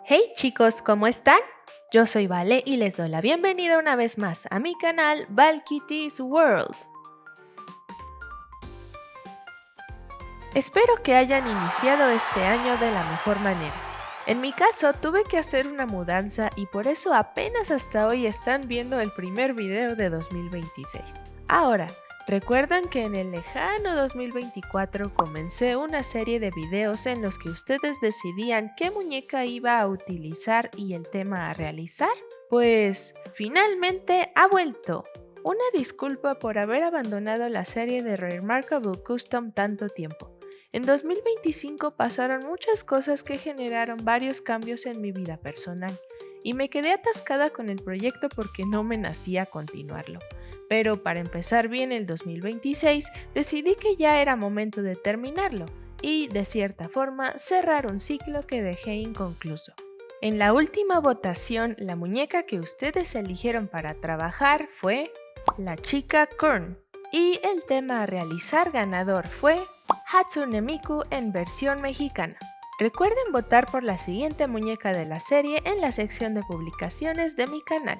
Hey chicos, ¿cómo están? Yo soy Vale y les doy la bienvenida una vez más a mi canal Valkitty's World. Espero que hayan iniciado este año de la mejor manera. En mi caso tuve que hacer una mudanza y por eso apenas hasta hoy están viendo el primer video de 2026. Ahora, ¿recuerdan que en el lejano 2024 comencé una serie de videos en los que ustedes decidían qué muñeca iba a utilizar y el tema a realizar? Pues finalmente ha vuelto. Una disculpa por haber abandonado la serie de Remarkable Custom tanto tiempo. En 2025 pasaron muchas cosas que generaron varios cambios en mi vida personal y me quedé atascada con el proyecto porque no me nacía continuarlo. Pero para empezar bien el 2026 decidí que ya era momento de terminarlo y, de cierta forma, cerrar un ciclo que dejé inconcluso. En la última votación, la muñeca que ustedes eligieron para trabajar fue la chica Kern y el tema a realizar ganador fue Hatsune Miku en versión mexicana. Recuerden votar por la siguiente muñeca de la serie en la sección de publicaciones de mi canal.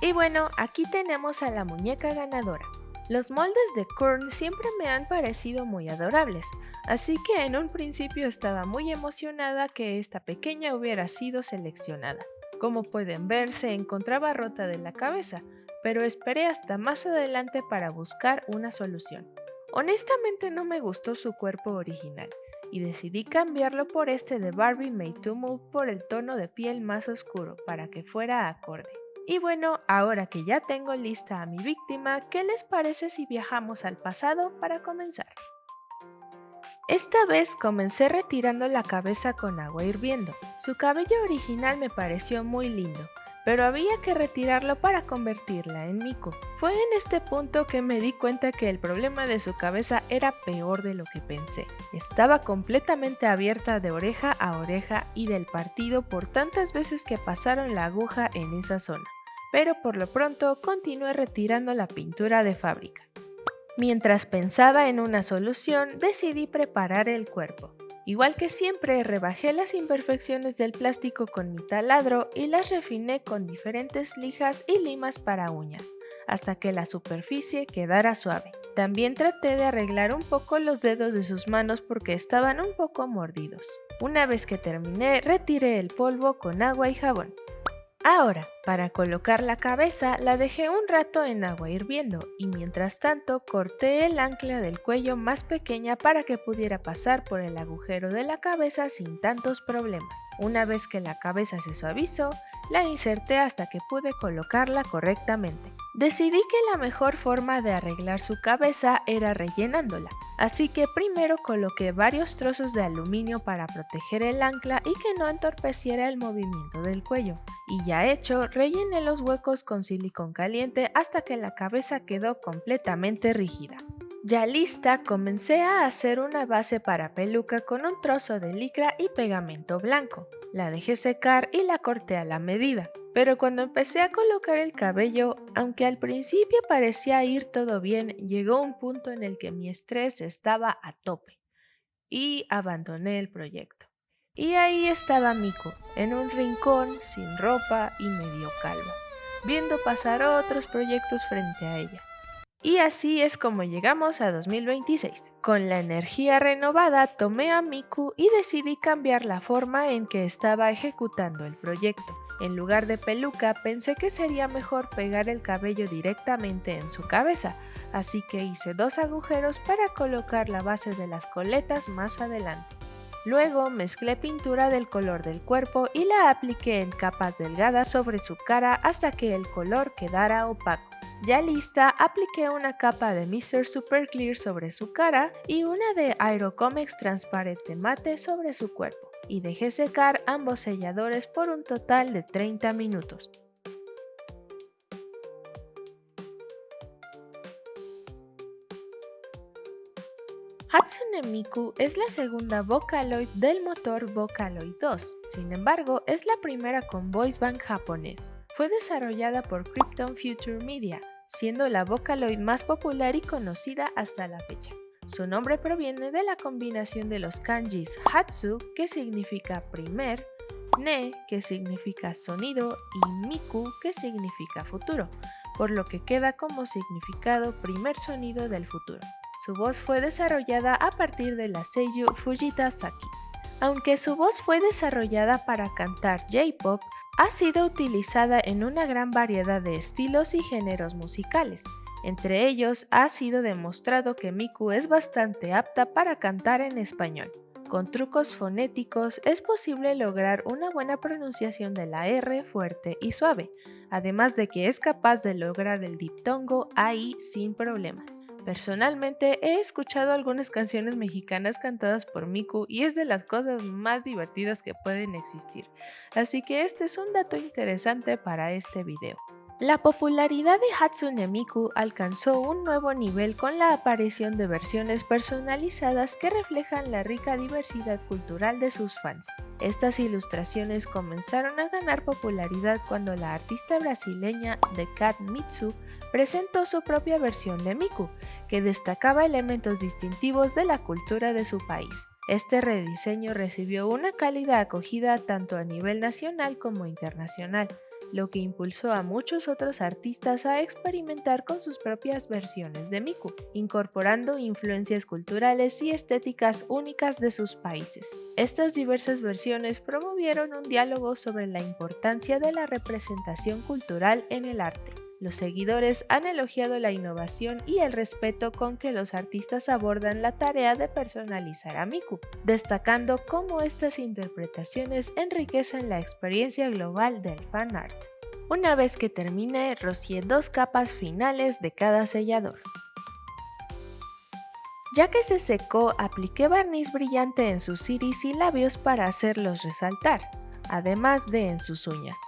Y bueno, aquí tenemos a la muñeca ganadora. Los moldes de Kern siempre me han parecido muy adorables, así que en un principio estaba muy emocionada que esta pequeña hubiera sido seleccionada. Como pueden ver, se encontraba rota de la cabeza, pero esperé hasta más adelante para buscar una solución. Honestamente no me gustó su cuerpo original, y decidí cambiarlo por este de Barbie May Tumult por el tono de piel más oscuro para que fuera acorde. Y bueno, ahora que ya tengo lista a mi víctima, ¿qué les parece si viajamos al pasado para comenzar? Esta vez comencé retirando la cabeza con agua hirviendo. Su cabello original me pareció muy lindo, pero había que retirarlo para convertirla en Miku. Fue en este punto que me di cuenta que el problema de su cabeza era peor de lo que pensé. Estaba completamente abierta de oreja a oreja y del partido por tantas veces que pasaron la aguja en esa zona. Pero por lo pronto continué retirando la pintura de fábrica. Mientras pensaba en una solución, decidí preparar el cuerpo. Igual que siempre, rebajé las imperfecciones del plástico con mi taladro y las refiné con diferentes lijas y limas para uñas, hasta que la superficie quedara suave. También traté de arreglar un poco los dedos de sus manos porque estaban un poco mordidos. Una vez que terminé, retiré el polvo con agua y jabón. Ahora, para colocar la cabeza la dejé un rato en agua hirviendo y mientras tanto corté el ancla del cuello más pequeña para que pudiera pasar por el agujero de la cabeza sin tantos problemas. Una vez que la cabeza se suavizó, la inserté hasta que pude colocarla correctamente. Decidí que la mejor forma de arreglar su cabeza era rellenándola, así que primero coloqué varios trozos de aluminio para proteger el ancla y que no entorpeciera el movimiento del cuello. Y ya hecho, rellené los huecos con silicón caliente hasta que la cabeza quedó completamente rígida. Ya lista, comencé a hacer una base para peluca con un trozo de licra y pegamento blanco. La dejé secar y la corté a la medida. Pero cuando empecé a colocar el cabello, aunque al principio parecía ir todo bien, llegó un punto en el que mi estrés estaba a tope y abandoné el proyecto. Y ahí estaba Miku, en un rincón, sin ropa y medio calvo, viendo pasar otros proyectos frente a ella. Y así es como llegamos a 2026. Con la energía renovada tomé a Miku y decidí cambiar la forma en que estaba ejecutando el proyecto. En lugar de peluca pensé que sería mejor pegar el cabello directamente en su cabeza, así que hice 2 agujeros para colocar la base de las coletas más adelante. Luego mezclé pintura del color del cuerpo y la apliqué en capas delgadas sobre su cara hasta que el color quedara opaco. Ya lista, apliqué una capa de Mr. Super Clear sobre su cara y una de Aerocomics transparente mate sobre su cuerpo, y dejé secar ambos selladores por un total de 30 minutos. Hatsune Miku es la segunda Vocaloid del motor Vocaloid 2, sin embargo es la primera con voice band japonés. Fue desarrollada por Krypton Future Media, siendo la Vocaloid más popular y conocida hasta la fecha. Su nombre proviene de la combinación de los kanjis Hatsu, que significa primer, Ne, que significa sonido, y Miku, que significa futuro, por lo que queda como significado primer sonido del futuro. Su voz fue desarrollada a partir de la seiyū Fujita Saki. Aunque su voz fue desarrollada para cantar J-pop, ha sido utilizada en una gran variedad de estilos y géneros musicales. Entre ellos, ha sido demostrado que Miku es bastante apta para cantar en español. Con trucos fonéticos es posible lograr una buena pronunciación de la R fuerte y suave, además de que es capaz de lograr el diptongo ahí sin problemas. Personalmente he escuchado algunas canciones mexicanas cantadas por Miku y es de las cosas más divertidas que pueden existir, así que este es un dato interesante para este video. La popularidad de Hatsune Miku alcanzó un nuevo nivel con la aparición de versiones personalizadas que reflejan la rica diversidad cultural de sus fans. Estas ilustraciones comenzaron a ganar popularidad cuando la artista brasileña The Cat Mitsu presentó su propia versión de Miku, que destacaba elementos distintivos de la cultura de su país. Este rediseño recibió una cálida acogida tanto a nivel nacional como internacional, lo que impulsó a muchos otros artistas a experimentar con sus propias versiones de Miku, incorporando influencias culturales y estéticas únicas de sus países. Estas diversas versiones promovieron un diálogo sobre la importancia de la representación cultural en el arte. Los seguidores han elogiado la innovación y el respeto con que los artistas abordan la tarea de personalizar a Miku, destacando cómo estas interpretaciones enriquecen la experiencia global del fan art. Una vez que terminé, rocié 2 capas finales de cada sellador. Ya que se secó, apliqué barniz brillante en sus iris y labios para hacerlos resaltar, además de en sus uñas.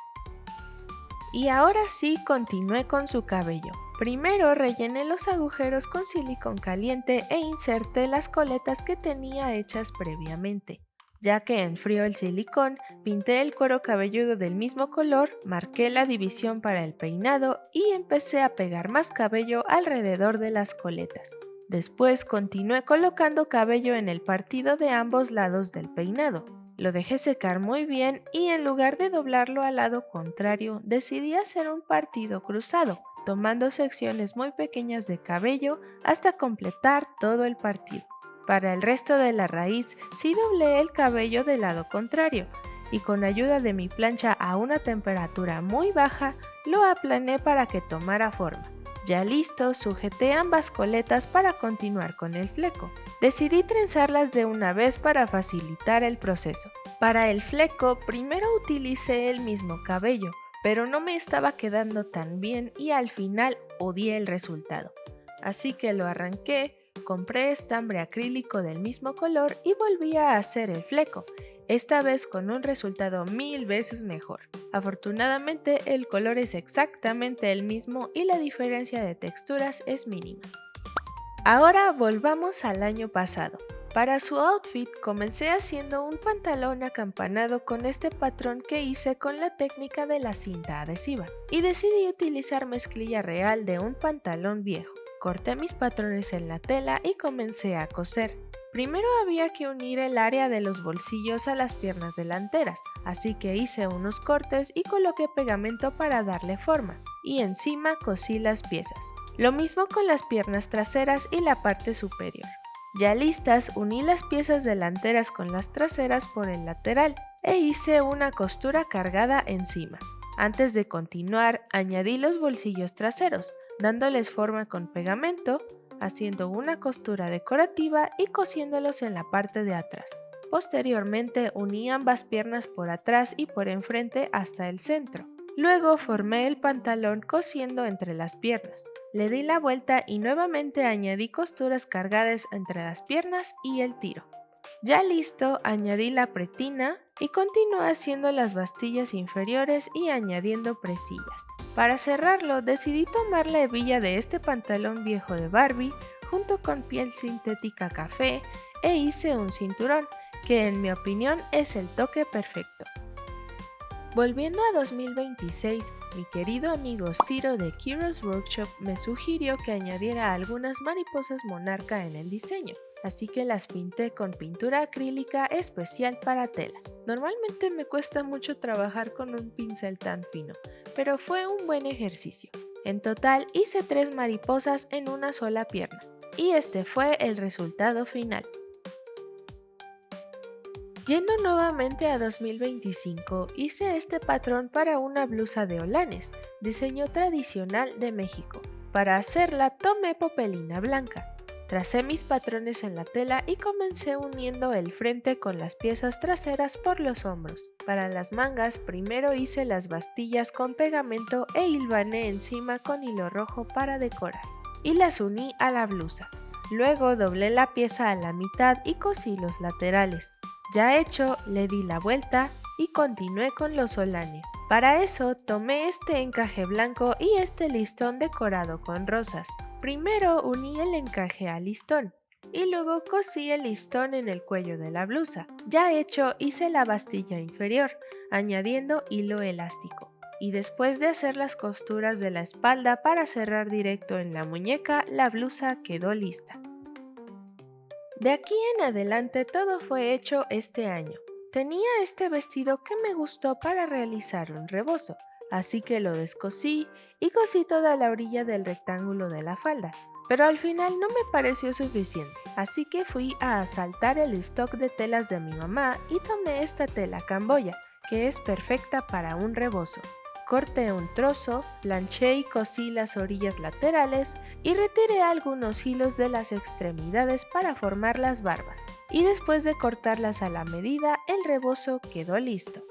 Y ahora sí continué con su cabello. Primero rellené los agujeros con silicón caliente e inserté las coletas que tenía hechas previamente. Ya que enfrió el silicón, pinté el cuero cabelludo del mismo color, marqué la división para el peinado y empecé a pegar más cabello alrededor de las coletas. Después continué colocando cabello en el partido de ambos lados del peinado. Lo dejé secar muy bien y en lugar de doblarlo al lado contrario, decidí hacer un partido cruzado, tomando secciones muy pequeñas de cabello hasta completar todo el partido. Para el resto de la raíz sí doblé el cabello del lado contrario y con ayuda de mi plancha a una temperatura muy baja, lo aplané para que tomara forma. Ya listo, sujeté ambas coletas para continuar con el fleco. Decidí trenzarlas de una vez para facilitar el proceso. Para el fleco, primero utilicé el mismo cabello, pero no me estaba quedando tan bien y al final odié el resultado. Así que lo arranqué, compré estambre acrílico del mismo color y volví a hacer el fleco, esta vez con un resultado 1000 veces mejor. Afortunadamente el color es exactamente el mismo y la diferencia de texturas es mínima. Ahora volvamos al año pasado. Para su outfit comencé haciendo un pantalón acampanado con este patrón que hice con la técnica de la cinta adhesiva y decidí utilizar mezclilla real de un pantalón viejo. Corté mis patrones en la tela y comencé a coser. Primero había que unir el área de los bolsillos a las piernas delanteras, así que hice unos cortes y coloqué pegamento para darle forma, y encima cosí las piezas. Lo mismo con las piernas traseras y la parte superior. Ya listas, uní las piezas delanteras con las traseras por el lateral e hice una costura cargada encima. Antes de continuar, añadí los bolsillos traseros, dándoles forma con pegamento, haciendo una costura decorativa y cosiéndolos en la parte de atrás. Posteriormente uní ambas piernas por atrás y por enfrente hasta el centro. Luego formé el pantalón cosiendo entre las piernas. Le di la vuelta y nuevamente añadí costuras cargadas entre las piernas y el tiro. Ya listo, añadí la pretina y continué haciendo las bastillas inferiores y añadiendo presillas. Para cerrarlo, decidí tomar la hebilla de este pantalón viejo de Barbie junto con piel sintética café e hice un cinturón, que en mi opinión es el toque perfecto. Volviendo a 2026, mi querido amigo Ciro de Kiro's Workshop me sugirió que añadiera algunas mariposas monarca en el diseño, así que las pinté con pintura acrílica especial para tela. Normalmente me cuesta mucho trabajar con un pincel tan fino, pero fue un buen ejercicio. En total hice 3 mariposas en una sola pierna, y este fue el resultado final. Yendo nuevamente a 2025, hice este patrón para una blusa de holanes, diseño tradicional de México. Para hacerla tomé popelina blanca. Tracé mis patrones en la tela y comencé uniendo el frente con las piezas traseras por los hombros. Para las mangas, primero hice las bastillas con pegamento e hilvané encima con hilo rojo para decorar, y las uní a la blusa. Luego doblé la pieza a la mitad y cosí los laterales. Ya hecho, le di la vuelta y continué con los holanes. Para eso tomé este encaje blanco y este listón decorado con rosas. Primero uní el encaje al listón y luego cosí el listón en el cuello de la blusa. Ya hecho, hice la bastilla inferior, añadiendo hilo elástico. Y después de hacer las costuras de la espalda para cerrar directo en la muñeca, la blusa quedó lista. De aquí en adelante todo fue hecho este año. Tenía este vestido que me gustó para realizar un rebozo, así que lo descosí y cosí toda la orilla del rectángulo de la falda. Pero al final no me pareció suficiente, así que fui a asaltar el stock de telas de mi mamá y tomé esta tela camboya, que es perfecta para un rebozo. Corté un trozo, planché y cosí las orillas laterales y retiré algunos hilos de las extremidades para formar las barbas. Y después de cortarlas a la medida, el rebozo quedó listo.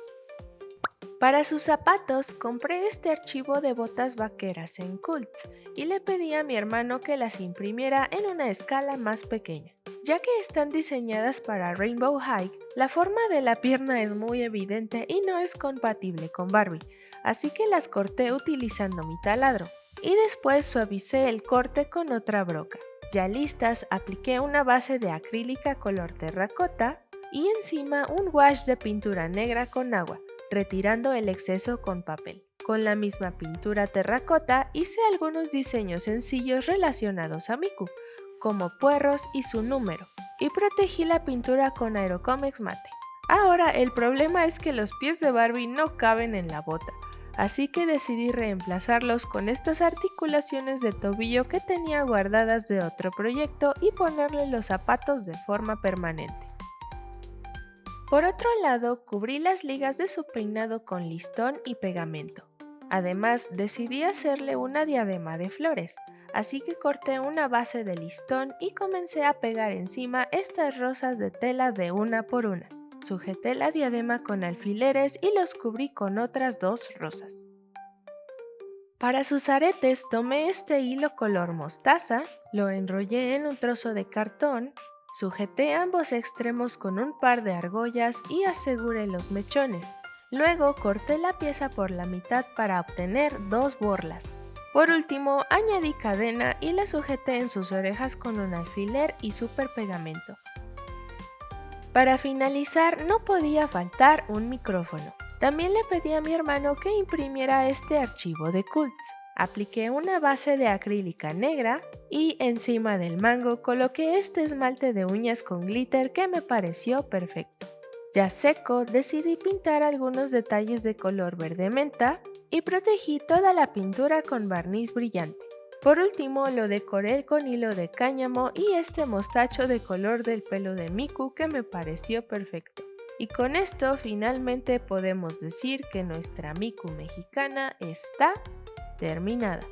Para sus zapatos compré este archivo de botas vaqueras en Cults y le pedí a mi hermano que las imprimiera en una escala más pequeña. Ya que están diseñadas para Rainbow High, la forma de la pierna es muy evidente y no es compatible con Barbie, así que las corté utilizando mi taladro. Y después suavicé el corte con otra broca. Ya listas, apliqué una base de acrílica color terracota y encima un wash de pintura negra con agua, retirando el exceso con papel. Con la misma pintura terracota hice algunos diseños sencillos relacionados a Miku, como puerros y su número, y protegí la pintura con Aerocomex mate. Ahora el problema es que los pies de Barbie no caben en la bota, así que decidí reemplazarlos con estas articulaciones de tobillo que tenía guardadas de otro proyecto y ponerle los zapatos de forma permanente. Por otro lado, cubrí las ligas de su peinado con listón y pegamento. Además, decidí hacerle una diadema de flores, así que corté una base de listón y comencé a pegar encima estas rosas de tela de una por una. Sujeté la diadema con alfileres y los cubrí con otras 2 rosas. Para sus aretes tomé este hilo color mostaza, lo enrollé en un trozo de cartón, sujeté ambos extremos con un par de argollas y aseguré los mechones. Luego corté la pieza por la mitad para obtener 2 borlas. Por último, añadí cadena y la sujeté en sus orejas con un alfiler y super pegamento. Para finalizar, no podía faltar un micrófono. También le pedí a mi hermano que imprimiera este archivo de Cults. Apliqué una base de acrílica negra y encima del mango coloqué este esmalte de uñas con glitter que me pareció perfecto. Ya seco, decidí pintar algunos detalles de color verde menta y protegí toda la pintura con barniz brillante. Por último, lo decoré con hilo de cáñamo y este mostacho de color del pelo de Miku que me pareció perfecto. Y con esto finalmente podemos decir que nuestra Miku mexicana está terminada.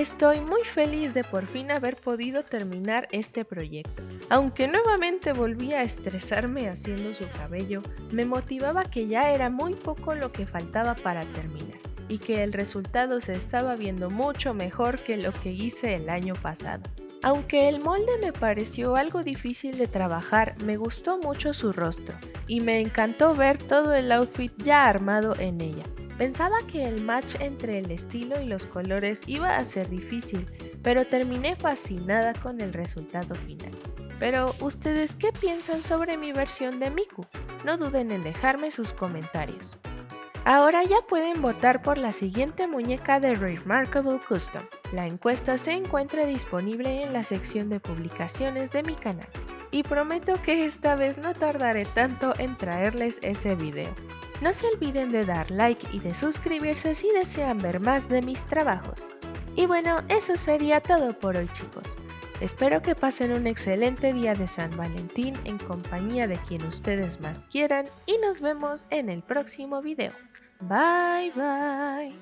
Estoy muy feliz de por fin haber podido terminar este proyecto. Aunque nuevamente volví a estresarme haciendo su cabello, me motivaba que ya era muy poco lo que faltaba para terminar y que el resultado se estaba viendo mucho mejor que lo que hice el año pasado. Aunque el molde me pareció algo difícil de trabajar, me gustó mucho su rostro y me encantó ver todo el outfit ya armado en ella. Pensaba que el match entre el estilo y los colores iba a ser difícil, pero terminé fascinada con el resultado final. Pero, ¿ustedes qué piensan sobre mi versión de Miku? No duden en dejarme sus comentarios. Ahora ya pueden votar por la siguiente muñeca de Remarkable Custom. La encuesta se encuentra disponible en la sección de publicaciones de mi canal. Y prometo que esta vez no tardaré tanto en traerles ese video. No se olviden de dar like y de suscribirse si desean ver más de mis trabajos. Y bueno, eso sería todo por hoy, chicos. Espero que pasen un excelente día de San Valentín en compañía de quien ustedes más quieran y nos vemos en el próximo video. Bye bye.